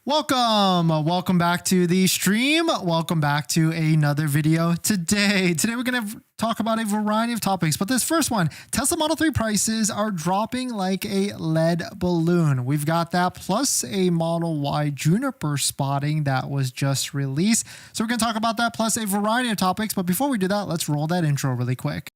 Welcome back to the stream. Welcome back to another video. Today we're going to talk about a variety of topics, but this first one, Tesla Model 3 prices are dropping like a lead balloon. We've got that plus a Model Y Juniper spotting that was just released. So we're going to talk about that plus a variety of topics, but before we do that, let's roll that intro really quick.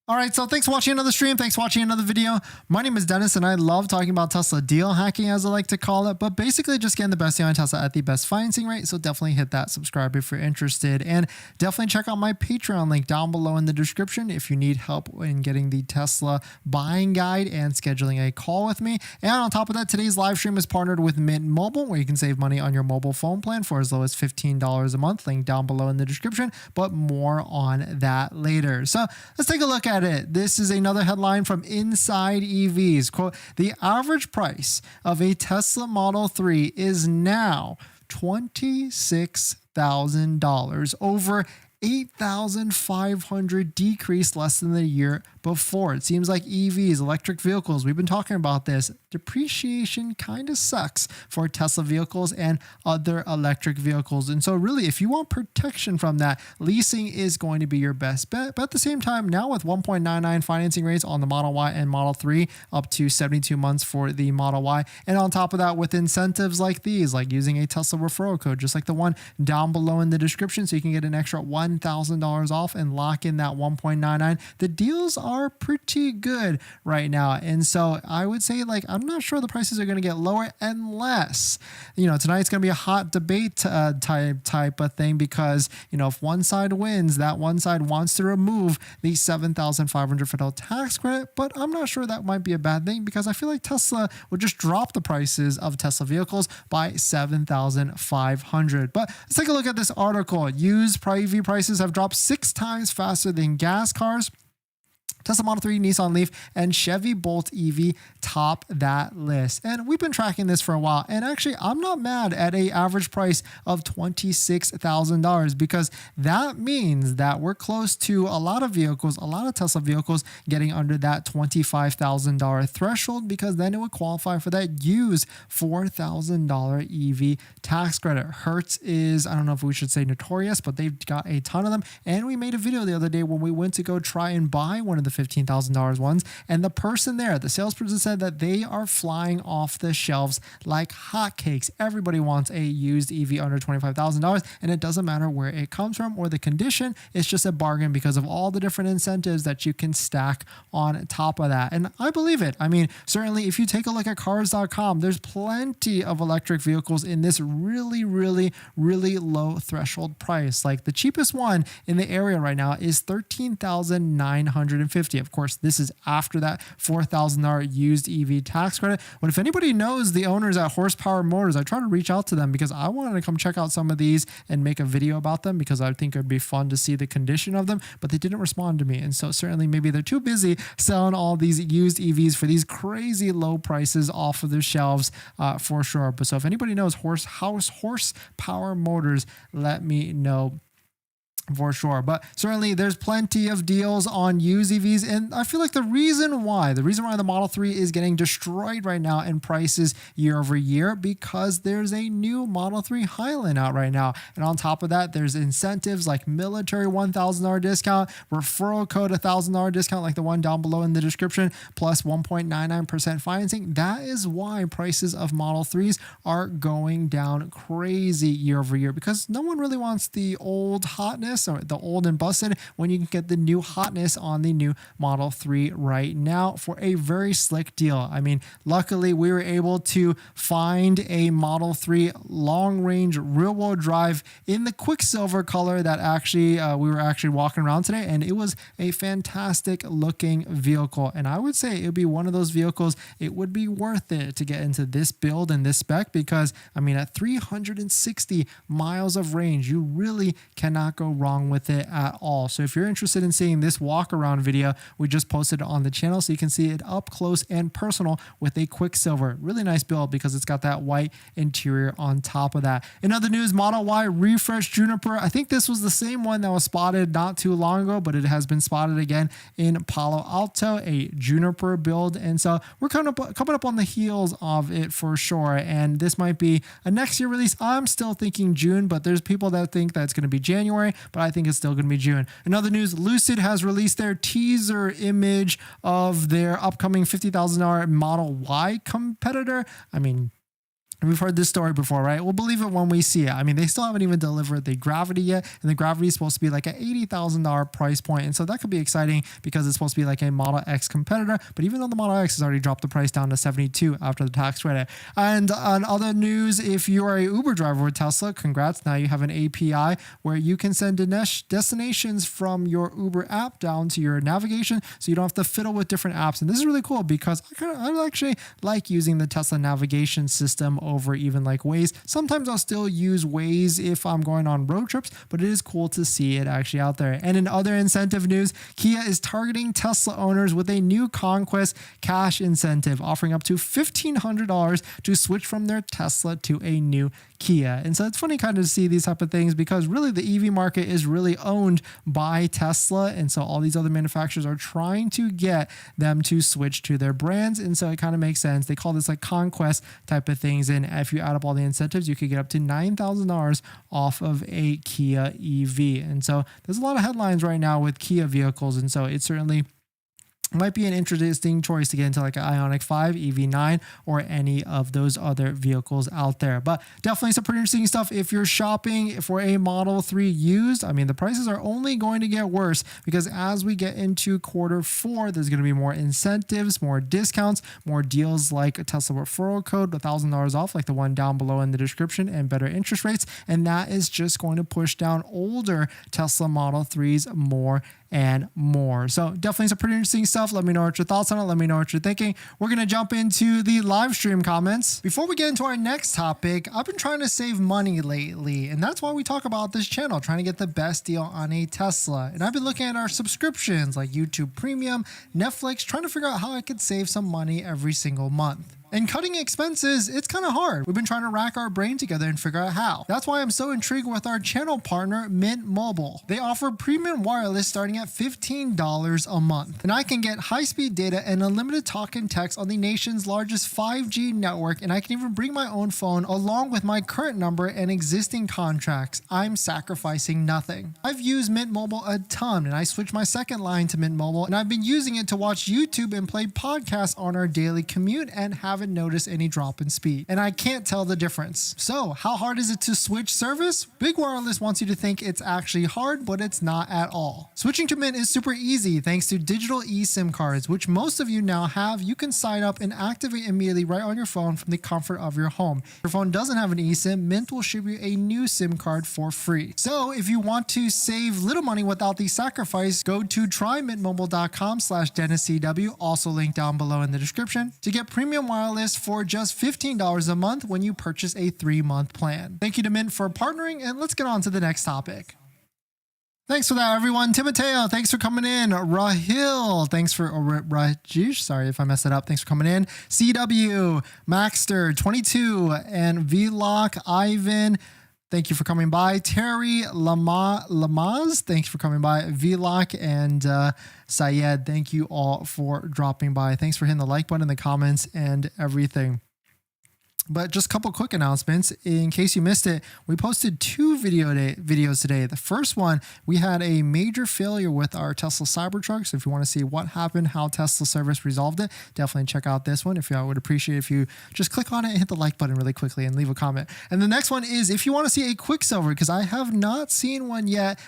All right, so thanks for watching another stream. Thanks for watching another video. My name is Dennis, and I love talking about Tesla deal hacking, as I like to call it, but basically just getting the best deal on Tesla at the best financing rate. So definitely hit that subscribe if you're interested, and definitely check out my Patreon link down below in the description if you need help in getting the Tesla buying guide and scheduling a call with me. And on top of that, today's live stream is partnered with Mint Mobile, where you can save money on your mobile phone plan for as low as $15 a month. Link down below in the description, but more on that later. So let's take a look at it. This is another headline from Inside EVs. Quote, the average price of a Tesla Model 3 is now $26,000, over $8,500 decrease less than the year before. It seems like EVs, electric vehicles, we've been talking about this, depreciation kind of sucks for Tesla vehicles and other electric vehicles. And so really, if you want protection from that, leasing is going to be your best bet. But at the same time, now with 1.99 financing rates on the Model Y and Model 3, up to 72 months for the Model Y. And on top of that, with incentives like these, like using a Tesla referral code, just like the one down below in the description, so you can get an extra $1,000 off and lock in that 1.99. The deals are pretty good right now. And so I would say, like, I'm not sure the prices are going to get lower unless, tonight's going to be a hot debate type of thing, because, if one side wins, that one side wants to remove the $7,500 federal tax credit. But I'm not sure that might be a bad thing, because I feel like Tesla would just drop the prices of Tesla vehicles by $7,500. But let's take a look at this article. Used EV prices have dropped 6 times faster than gas cars. Tesla Model 3, Nissan Leaf, and Chevy Bolt EV top that list. And we've been tracking this for a while. And actually, I'm not mad at an average price of $26,000, because that means that we're close to a lot of vehicles, a lot of Tesla vehicles getting under that $25,000 threshold, because then it would qualify for that used $4,000 EV tax credit. Hertz is, I don't know if we should say notorious, but they've got a ton of them. And we made a video the other day when we went to go try and buy one of the $15,000 ones, and the person there, the salesperson, said that they are flying off the shelves like hotcakes. Everybody wants a used EV under $25,000, and it doesn't matter where it comes from or the condition. It's just a bargain because of all the different incentives that you can stack on top of that. And I believe it. I mean, certainly if you take a look at cars.com, there's plenty of electric vehicles in this really low threshold price. Like the cheapest one in the area right now is $13,950. Of course, this is after that $4,000 used EV tax credit. But if anybody knows the owners at Horsepower Motors, I try to reach out to them, because I wanted to come check out some of these and make a video about them, because I think it would be fun to see the condition of them, but they didn't respond to me. And so certainly maybe they're too busy selling all these used EVs for these crazy low prices off of their shelves for sure. But so if anybody knows Horsepower Motors, let me know for sure. But certainly there's plenty of deals on used EVs, and I feel like the reason why the Model 3 is getting destroyed right now in prices year over year, because there's a new Model 3 Highland out right now, and on top of that, there's incentives like military $1,000 discount, referral code $1,000 discount like the one down below in the description, plus 1.99% financing. That is why prices of Model 3s are going down crazy year over year, because no one really wants the old hotness or the old and busted when you can get the new hotness on the new Model 3 right now for a very slick deal. I mean, luckily we were able to find a Model 3 long range rear wheel drive in the Quicksilver color that actually we were actually walking around today, and it was a fantastic looking vehicle. And I would say it would be one of those vehicles, it would be worth it to get into this build and this spec, because I mean, at 360 miles of range, you really cannot go wrong wrong with it at all. So if you're interested in seeing this walk around video, we just posted it on the channel so you can see it up close and personal with a Quicksilver. Really nice build because it's got that white interior on top of that. In other news, Model Y refresh Juniper. I think this was the same one that was spotted not too long ago, but it has been spotted again in Palo Alto, a Juniper build. And so we're coming up on the heels of it for sure. And this might be a next year release. I'm still thinking June, but there's people that think that it's going to be January, but I think it's still going to be June. In other news, Lucid has released their teaser image of their upcoming $50,000 Model Y competitor. I mean, we've heard this story before, right? We'll believe it when we see it. I mean, they still haven't even delivered the Gravity yet, and the Gravity is supposed to be like an $80,000 price point, and so that could be exciting because it's supposed to be like a Model X competitor, but even though the Model X has already dropped the price down to $72 after the tax credit. And on other news, if you are a Uber driver with Tesla, congrats, now you have an API where you can send destinations from your Uber app down to your navigation, so you don't have to fiddle with different apps. And this is really cool because I actually like using the Tesla navigation system over even like Waze. Sometimes I'll still use Waze if I'm going on road trips, but it is cool to see it actually out there. And in other incentive news, Kia is targeting Tesla owners with a new Conquest cash incentive, offering up to $1,500 to switch from their Tesla to a new Kia. And so it's funny kind of to see these type of things because really the EV market is really owned by Tesla. And so all these other manufacturers are trying to get them to switch to their brands. And so it kind of makes sense. They call this like Conquest type of things. And if you add up all the incentives, you could get up to $9,000 off of a Kia EV. And so there's a lot of headlines right now with Kia vehicles. And so it certainly might be an interesting choice to get into like an Ioniq 5, EV9, or any of those other vehicles out there. But definitely some pretty interesting stuff if you're shopping for a Model 3 used. I mean, the prices are only going to get worse because as we get into Q4, there's going to be more incentives, more discounts, more deals like a Tesla referral code, $1,000 off, like the one down below in the description, and better interest rates. And that is just going to push down older Tesla Model 3s more and more. So definitely some pretty interesting stuff. Let me know what your thoughts on it. Let me know what you're thinking. We're going to jump into the live stream comments. Before we get into our next topic, I've been trying to save money lately, and that's why we talk about this channel, trying to get the best deal on a Tesla. And I've been looking at our subscriptions like YouTube Premium, Netflix, trying to figure out how I could save some money every single month. And cutting expenses, it's kind of hard. We've been trying to rack our brain together and figure out how. That's why I'm so intrigued with our channel partner, Mint Mobile. They offer premium wireless starting at $15 a month. And I can get high-speed data and unlimited talk and text on the nation's largest 5G network, and I can even bring my own phone along with my current number and existing contracts. I'm sacrificing nothing. I've used Mint Mobile a ton, and I switched my second line to Mint Mobile, and I've been using it to watch YouTube and play podcasts on our daily commute and haven't noticed any drop in speed. And I can't tell the difference. So how hard is it to switch service? Big Wireless wants you to think it's actually hard, but it's not at all. Switching to Mint is super easy thanks to digital eSIM cards, which most of you now have. You can sign up and activate immediately right on your phone from the comfort of your home. If your phone doesn't have an eSIM, Mint will ship you a new SIM card for free. So if you want to save little money without the sacrifice, go to trymintmobile.com/DennisCW, also linked down below in the description, to get premium wireless for just $15 a month when you purchase a 3-month plan. Thank you to Mint for partnering, and let's get on to the next topic. Thanks for that, everyone. Timoteo, thanks for coming in. Rahil, thanks for Rajesh. Sorry if I messed it up. Thanks for coming in. CW, Maxter, 22, and Vlock, Ivan. Thank you for coming by. Terry Lamaz, thanks for coming by. Vlock and Syed, thank you all for dropping by. Thanks for hitting the like button in the comments and everything. But just a couple quick announcements. In case you missed it, we posted 2 videos today. The first one, we had a major failure with our Tesla Cybertruck. So if you want to see what happened, how Tesla service resolved it, definitely check out this one. I would appreciate if you just click on it and hit the like button really quickly and leave a comment. And the next one is if you want to see a Quicksilver, because I have not seen one yet.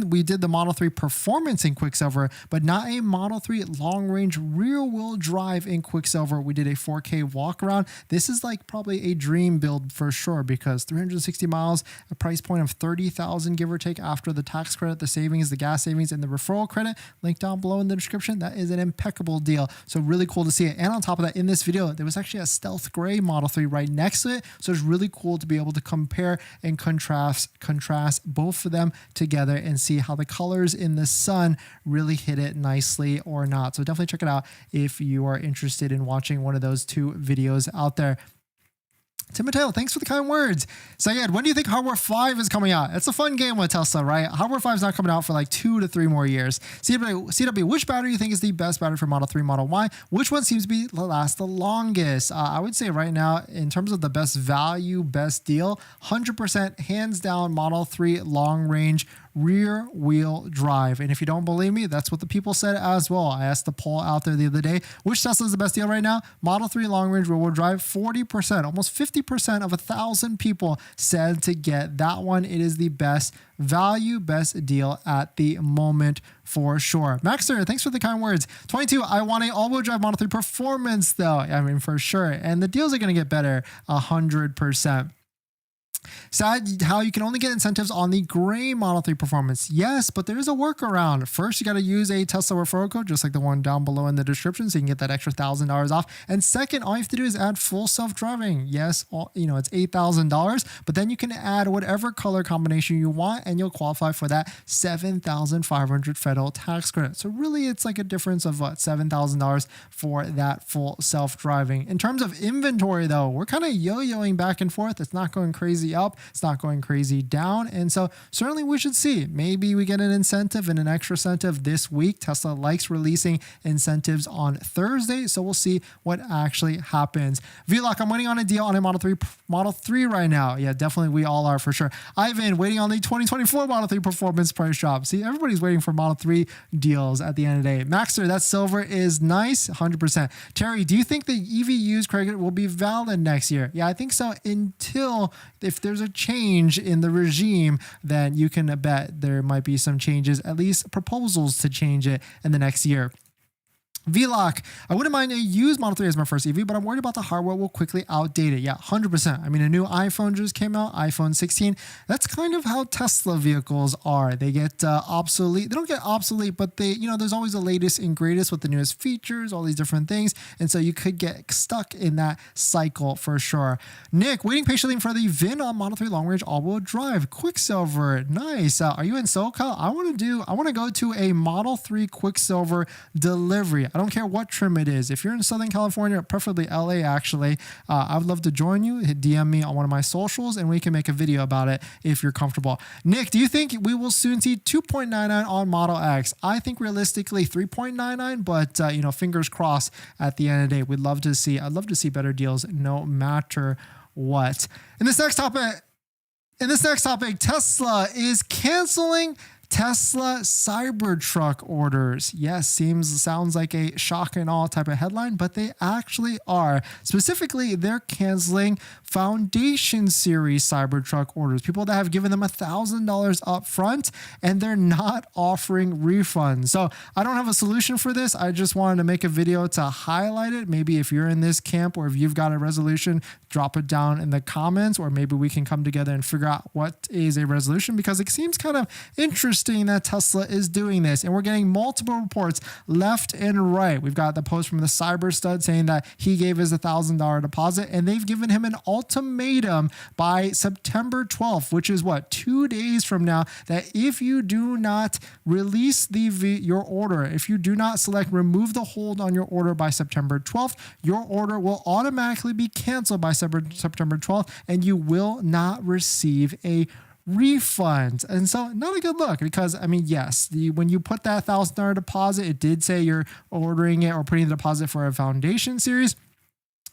We did the Model 3 performance in Quicksilver, but not a Model 3 long range rear wheel drive in Quicksilver. We did a 4K walk around. This is like probably definitely a dream build for sure, because 360 miles, a price point of 30,000 give or take after the tax credit, the savings, the gas savings, and the referral credit, link down below in the description. That is an impeccable deal. So really cool to see it. And on top of that, in this video, there was actually a stealth gray Model 3 right next to it. So it's really cool to be able to compare and contrast both of them together and see how the colors in the sun really hit it nicely or not. So definitely check it out if you are interested in watching one of those two videos out there. Tim Mateo, thanks for the kind words. Sayed, when do you think Hardware 5 is coming out? It's a fun game with Tesla, right? Hardware 5 is not coming out for like 2 to 3 more years. CW, which battery do you think is the best battery for Model 3, Model Y? Which one seems to be last the longest? I would say right now, in terms of the best value, best deal, 100% hands down Model 3 long range rear wheel drive. And if you don't believe me, that's what the people said as well. I asked the poll out there the other day, which Tesla is the best deal right now? Model 3 long range rear wheel drive, 40%, almost 50% of 1,000 people said to get that one. It is the best value, best deal at the moment for sure. Maxter, thanks for the kind words. 22, I want a all-wheel drive Model 3 performance though. I mean, for sure. And the deals are going to get better 100%. Sad how you can only get incentives on the gray Model 3 performance. Yes, but there is a workaround. First, you got to use a Tesla referral code, just like the one down below in the description, so you can get that extra $1,000 off. And second, all you have to do is add full self-driving. Yes, it's $8,000, but then you can add whatever color combination you want, and you'll qualify for that $7,500 federal tax credit. So really, it's like a difference of what, $7,000 for that full self-driving. In terms of inventory, though, we're kind of yo-yoing back and forth. It's not going crazy up, it's not going crazy down, and so certainly we should see maybe we get an incentive and an extra incentive this week. Tesla likes releasing incentives on Thursday, so we'll see what actually happens. Vlog, I'm waiting on a deal on a Model 3 right now. Yeah, definitely we all are for sure. Ivan, waiting on the 2024 Model 3 performance price drop. See, everybody's waiting for Model 3 deals at the end of the day. Maxter, that silver is nice, 100%. Terry, do you think the EV used credit will be valid next year? Yeah, I think so, until if there's a change in the regime, then you can bet there might be some changes, at least proposals to change it in the next year. Vlog, I wouldn't mind a used Model 3 as my first EV, but I'm worried about the hardware will quickly outdate it. Yeah, 100%. I mean, a new iPhone just came out, iPhone 16. That's kind of how Tesla vehicles are. They get obsolete. They don't get obsolete, but they, there's always the latest and greatest with the newest features, all these different things. And so you could get stuck in that cycle for sure. Nick, waiting patiently for the VIN on Model 3 long range all-wheel drive. Quicksilver, nice. Are you in SoCal? I want to go to a Model 3 Quicksilver delivery. I don't care what trim it is. If you're in Southern California, preferably LA actually, I would love to join you. DM me on one of my socials and we can make a video about it if you're comfortable. Nick, do you think we will soon see 2.99 on Model X? I think realistically 3.99, but fingers crossed at the end of the day. I'd love to see better deals no matter what. In this next topic, Tesla is canceling Tesla Cybertruck orders. Yes, sounds like a shock and awe type of headline, but they actually are. Specifically, they're canceling Foundation Series Cybertruck orders. People that have given them $1,000 up front, and they're not offering refunds. So I don't have a solution for this. I just wanted to make a video to highlight it. Maybe if you're in this camp or if you've got a resolution, drop it down in the comments, or maybe we can come together and figure out what is a resolution, because it seems kind of interesting that Tesla is doing this. And we're getting multiple reports left and right. We've got the post from the Cyber Stud saying that he gave his $1,000 deposit, and they've given him an ultimatum by September 12th, which is what, 2 days from now, that if you do not release your order, if you do not remove the hold on your order by September 12th, your order will automatically be canceled by September 12th, and you will not receive a refund. And so not a good look, because I mean, yes, when you put that $1,000 deposit, it did say you're ordering it or putting the deposit for a Foundation Series.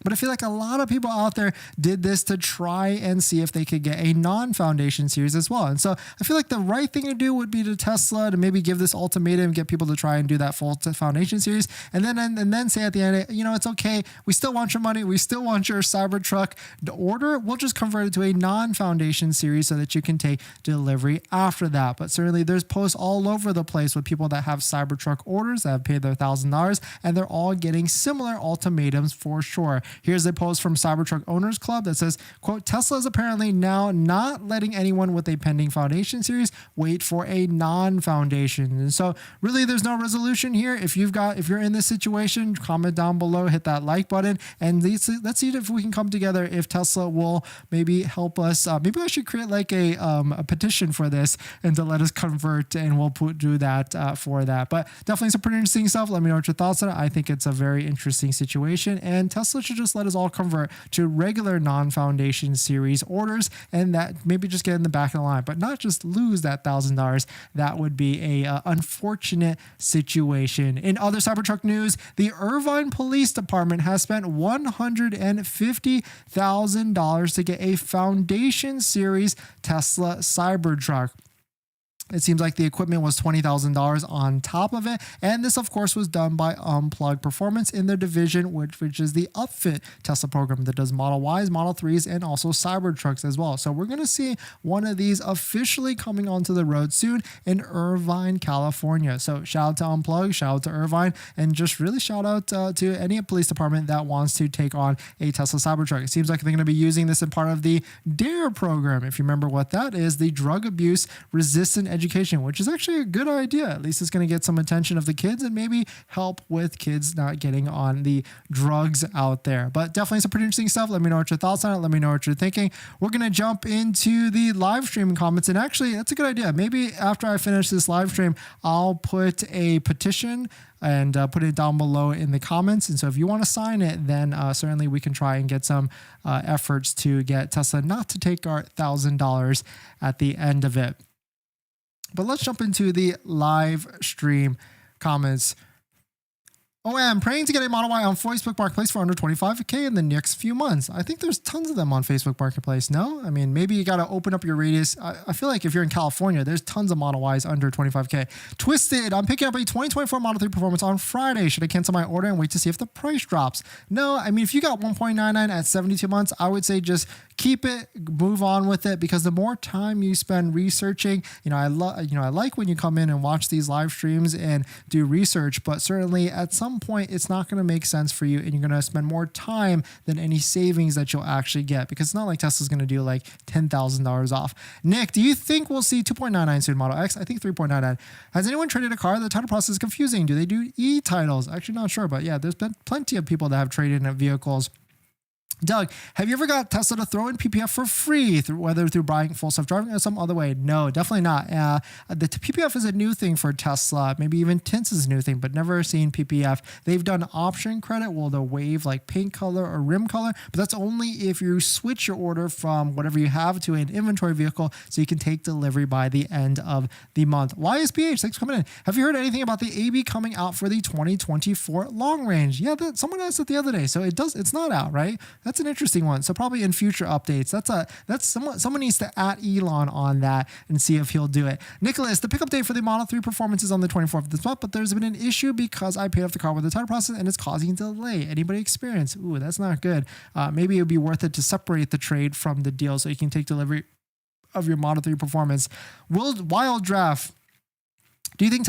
But I feel like a lot of people out there did this to try and see if they could get a non-Foundation Series as well. And so I feel like the right thing to do would be to Tesla to maybe give this ultimatum, get people to try and do that full Foundation Series, and then say at the end, it's okay. We still want your money. We still want your Cybertruck order. We'll just convert it to a non-Foundation Series so that you can take delivery after that. But certainly there's posts all over the place with people that have Cybertruck orders that have paid their $1,000, and they're all getting similar ultimatums for sure. Here's a post from Cybertruck Owners Club that says, quote, Tesla is apparently now not letting anyone with a pending foundation series wait for a non-foundation. And so really there's no resolution here. If you're in this situation, comment down below, hit that like button, and let's see if we can come together, if Tesla will maybe help us. Maybe I should create like a petition for this and to let us convert, and we'll do that for that. But definitely some pretty interesting stuff. Let me know what your thoughts are. I think it's a very interesting situation, and Tesla should just let us all convert to regular non-foundation series orders, and that maybe just get in the back of the line, but not just lose that $1,000. That would be a unfortunate situation. In other Cybertruck news, the Irvine Police Department has spent $150,000 to get a foundation series Tesla Cybertruck. It seems like the equipment was $20,000 on top of it. And this, of course, was done by Unplugged Performance in their division, which is the Upfit Tesla program that does Model Ys, Model 3s, and also Cybertrucks as well. So we're going to see one of these officially coming onto the road soon in Irvine, California. So shout out to Unplugged, shout out to Irvine, and just really shout out to any police department that wants to take on a Tesla Cybertruck. It seems like they're going to be using this in part of the DARE program. If you remember what that is, the Drug Abuse Resistant Education, which is actually a good idea. At least it's going to get some attention of the kids and maybe help with kids not getting on the drugs out there. But definitely some pretty interesting stuff. Let me know what your thoughts on it. Let me know what you're thinking. We're going to jump into the live stream comments, and actually that's a good idea. Maybe after I finish this live stream, I'll put a petition and put it down below in the comments. And so if you want to sign it, then certainly we can try and get some efforts to get Tesla not to take our $1,000 at the end of it. But let's jump into the live stream comments. Oh, I'm praying to get a Model Y on Facebook Marketplace for under $25K in the next few months. I think there's tons of them on Facebook Marketplace. No? I mean, maybe you got to open up your radius. I feel like if you're in California, there's tons of Model Ys under $25K. Twisted, I'm picking up a 2024 Model 3 Performance on Friday. Should I cancel my order and wait to see if the price drops? No, I mean, if you got 1.99 at 72 months, I would say just keep it, move on with it, because the more time you spend researching, I like when you come in and watch these live streams and do research, but certainly at some point it's not going to make sense for you, and you're going to spend more time than any savings that you'll actually get, because it's not like Tesla's going to do like $10,000 off. Nick, do you think we'll see 2.99 soon Model X? I think 3.99. Has anyone traded a car? The title process is confusing. Do they do e-titles? Actually not sure, but yeah, there's been plenty of people that have traded in vehicles. Doug, have you ever got Tesla to throw in PPF for free, whether through buying full self-driving or some other way? No, definitely not. The PPF is a new thing for Tesla. Maybe even Tints is a new thing, but never seen PPF. They've done option credit. Well, they'll waive like paint color or rim color, but that's only if you switch your order from whatever you have to an inventory vehicle, so you can take delivery by the end of the month. YSPH, thanks for coming in. Have you heard anything about the AB coming out for the 2024 long range? Yeah, someone asked it the other day, so it's not out, right? That's an interesting one. So probably in future updates. That's someone needs to @ Elon on that and see if he'll do it. Nicholas, the pickup date for the Model 3 Performance is on the 24th of this month, but there's been an issue because I paid off the car with the title process and it's causing delay. Anybody experience? Ooh, that's not good. Maybe it would be worth it to separate the trade from the deal so you can take delivery of your Model 3 Performance. Wild Draft. Do you think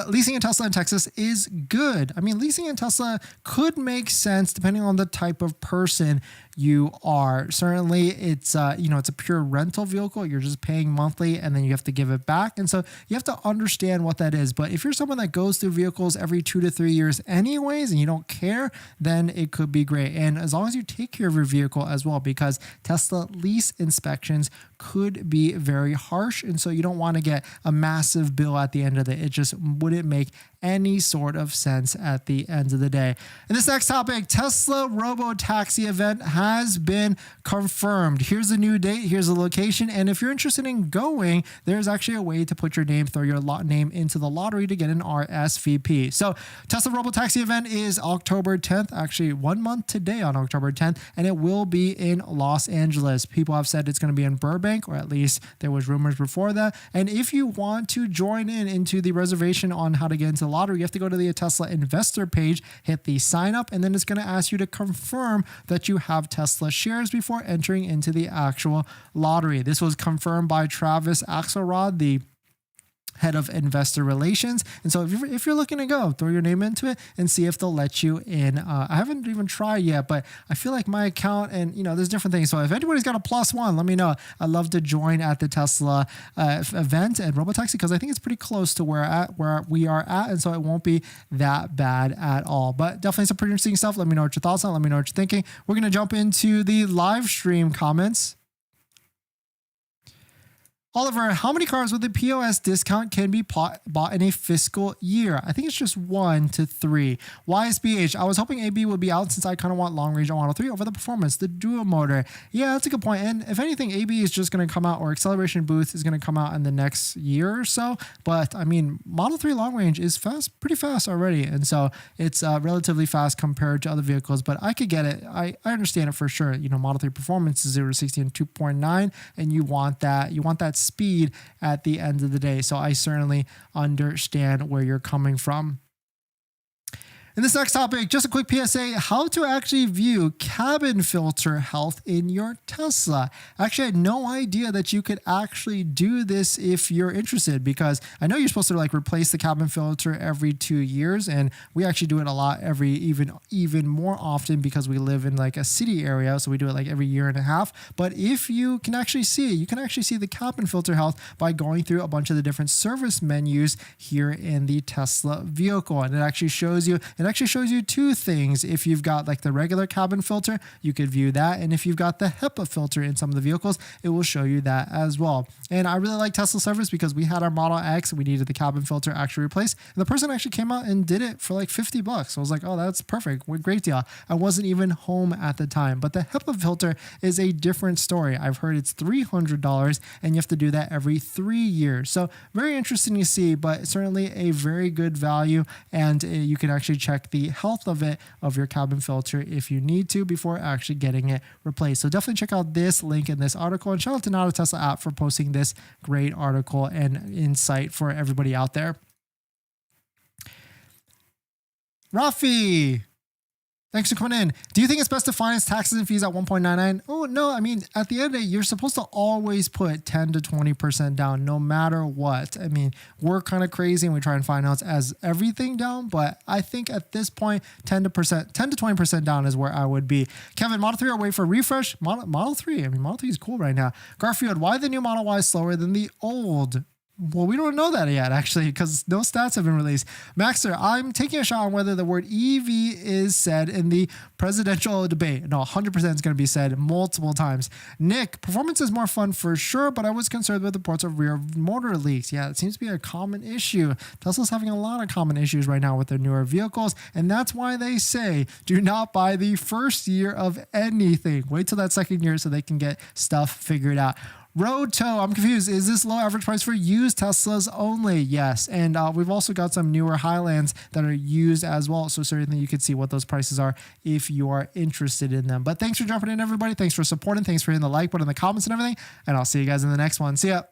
leasing a Tesla in Texas is good? I mean, leasing a Tesla could make sense depending on the type of person you are. Certainly it's it's a pure rental vehicle. You're just paying monthly and then you have to give it back. And so you have to understand what that is. But if you're someone that goes through vehicles every 2 to 3 years anyways, and you don't care, then it could be great. And as long as you take care of your vehicle as well, because Tesla lease inspections could be very harsh. And so you don't want to get a massive bill at the end of it. It just wouldn't make any sort of sense at the end of the day. And this next topic, Tesla Robotaxi Event has been confirmed. Here's the new date, here's the location, and if you're interested in going, there's actually a way to put your name, throw your name into the lottery to get an RSVP. So Tesla Robotaxi Event is October 10th, actually 1 month today on October 10th, and it will be in Los Angeles. People have said it's going to be in Burbank, or at least there was rumors before that. And if you want to join into the reservation on how to get into the lottery, you have to go to the Tesla investor page, hit the sign up, and then it's going to ask you to confirm that you have Tesla shares before entering into the actual lottery. This was confirmed by Travis Axelrod, the head of investor relations. And so if you're looking to go, throw your name into it and see if they'll let you in. I haven't even tried yet, but I feel like my account and, there's different things. So if anybody's got a +1, let me know. I'd love to join at the Tesla event at Robotaxi, because I think it's pretty close to where we are at. And so it won't be that bad at all. But definitely some pretty interesting stuff. Let me know what your thoughts on. Let me know what you're thinking. We're going to jump into the live stream comments. Oliver, how many cars with a POS discount can be bought in a fiscal year? I think it's just 1 to 3. YSBH, I was hoping AB would be out since I kind of want long range on Model 3 over the performance, the dual motor. Yeah, that's a good point. And if anything, AB is just going to come out, or Acceleration Boost is going to come out in the next year or so. But I mean, Model 3 long range is pretty fast already. And so it's relatively fast compared to other vehicles, but I could get it. I understand it for sure. Model 3 performance is 0 to 60 in 2.9, and you want that speed at the end of the day. So I certainly understand where you're coming from. In this next topic, just a quick PSA, how to actually view cabin filter health in your Tesla. Actually, I had no idea that you could actually do this if you're interested, because I know you're supposed to replace the cabin filter every 2 years. And we actually do it a lot even more often because we live in a city area. So we do it every year and a half. But if you can actually see the cabin filter health by going through a bunch of the different service menus here in the Tesla vehicle. And it actually shows you two things. If you've got the regular cabin filter, you could view that. And if you've got the HEPA filter in some of the vehicles, it will show you that as well. And I really like Tesla service because we had our Model X, we needed the cabin filter actually replaced. And the person actually came out and did it for $50. So I was like, oh, that's perfect. What a great deal. I wasn't even home at the time. But the HEPA filter is a different story. I've heard it's $300 and you have to do that every 3 years. So very interesting to see, but certainly a very good value. And you can actually check the health of your cabin filter if you need to before actually getting it replaced. So definitely check out this link in this article, and shout out to Not a Tesla app for posting this great article and insight for everybody out there. Rafi, thanks for coming in. Do you think it's best to finance taxes and fees at 1.99? Oh, no. I mean, at the end of the day, you're supposed to always put 10 to 20% down no matter what. I mean, we're kind of crazy and we try and finance as everything down, but I think at this point, 10 to 20% down is where I would be. Kevin, Model 3 are waiting for refresh. Model 3, I mean, Model 3 is cool right now. Garfield, why the new Model Y is slower than the old? Well, we don't know that yet, actually, because no stats have been released. Maxter, I'm taking a shot on whether the word EV is said in the presidential debate. No, 100% is going to be said multiple times. Nick, performance is more fun for sure, but I was concerned with reports of rear motor leaks. Yeah, it seems to be a common issue. Tesla's having a lot of common issues right now with their newer vehicles, and that's why they say do not buy the first year of anything. Wait till that second year so they can get stuff figured out. Road Tow, I'm confused. Is this low average price for used Teslas only? Yes. And we've also got some newer Highlands that are used as well. So certainly you can see what those prices are if you are interested in them. But thanks for jumping in, everybody. Thanks for supporting. Thanks for hitting the like button, the comments and everything. And I'll see you guys in the next one. See ya.